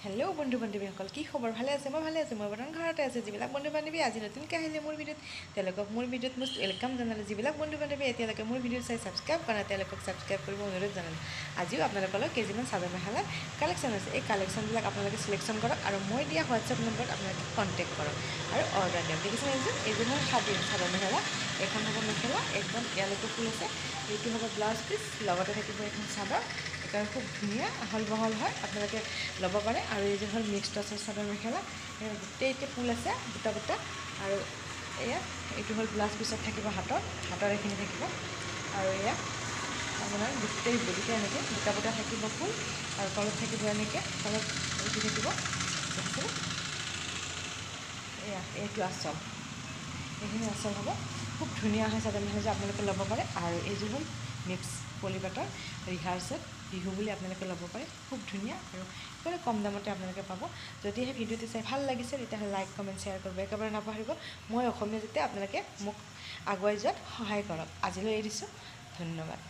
Hello' বন্ধু বান্ধৱীসকল, কি খবৰ? ভালে আছে? মই ভালে আছোঁ। মই বৰ্তমান ঘৰতে আছোঁ। যিবিলাক বন্ধু বান্ধৱী আজি নতুনকৈ আহিলে মোৰ ভিডিঅ'ত, তেওঁলোকক মোৰ ভিডিঅ'ত most ৱেলকাম জনালোঁ। যিবিলাক বন্ধু বান্ধৱী এতিয়ালৈকে মোৰ ভিডিঅ' চাই ছাবস্ক্ৰাইব কৰা নাই, তেওঁলোকক ছাবস্ক্ৰাইব কৰিব অনুৰোধ জনালোঁ। আজিও আপোনালোকলৈ কেইযোৰমান চাদৰ মেখেলাৰ কালেকশ্যন আছে। এই কালেকশ্যনবিলাক আপোনালোকে চিলেকশ্যন কৰক আৰু মই দিয়া হোৱাটছএপ নম্বৰত আপোনালোকে কণ্টেক্ট কৰক আৰু অৰ্ডাৰ দিয়ক। দেখিছেনে এইযোৰ হ'ল চাদৰ মেখেলা। এখন হ'ব মেখেলা, একদম ইয়ালৈকে ফুল আছে। এইটো হ'ব ব্লাউজ পিচ, লগতে থাকিব এখন চাদৰ। সেইকাৰণে খুব ধুনীয়া আহল বহল হয়, আপোনালোকে ল'ব পাৰে। আৰু এইযোৰ হ'ল মিক্স টচৰ চাদৰ মেখেলা, গোটেইতে ফুল আছে বুটা বুটা। আৰু এয়া এইটো হ'ল ব্লাউজ পিছত থাকিব হাতৰ এইখিনি থাকিব। আৰু এয়া আপোনাৰ গোটেই বডিতে এনেকৈ বুটা বুটা থাকিব ফুল, আৰু তলত থাকিব এনেকৈ তলত এইটো থাকিব। দেখিছেনে? এয়া এইটো আচল, এইখিনি আচল হ'ব। খুব ধুনীয়া হয় চাদৰ মেখেলাযোৰ, আপোনালোকে ল'ব পাৰে। আৰু এইযোৰ হ'ল মিক্স পলিপাটৰ ৰিহাৰ্চেল বিহু বুলি আপোনালোকে ল'ব পাৰে। খুব ধুনীয়া আৰু একেবাৰে কম দামতে আপোনালোকে পাব। যদিহে ভিডিঅ'টো চাই ভাল লাগিছে তেতিয়াহ'লে লাইক কমেণ্ট শ্বেয়াৰ কৰিব একেবাৰে নাপাহৰিব। মই অসমীয়া যাতে আপোনালোকে মোক আগুৱাই যোৱাত সহায় কৰক। আজিলৈ এৰিছোঁ, ধন্যবাদ।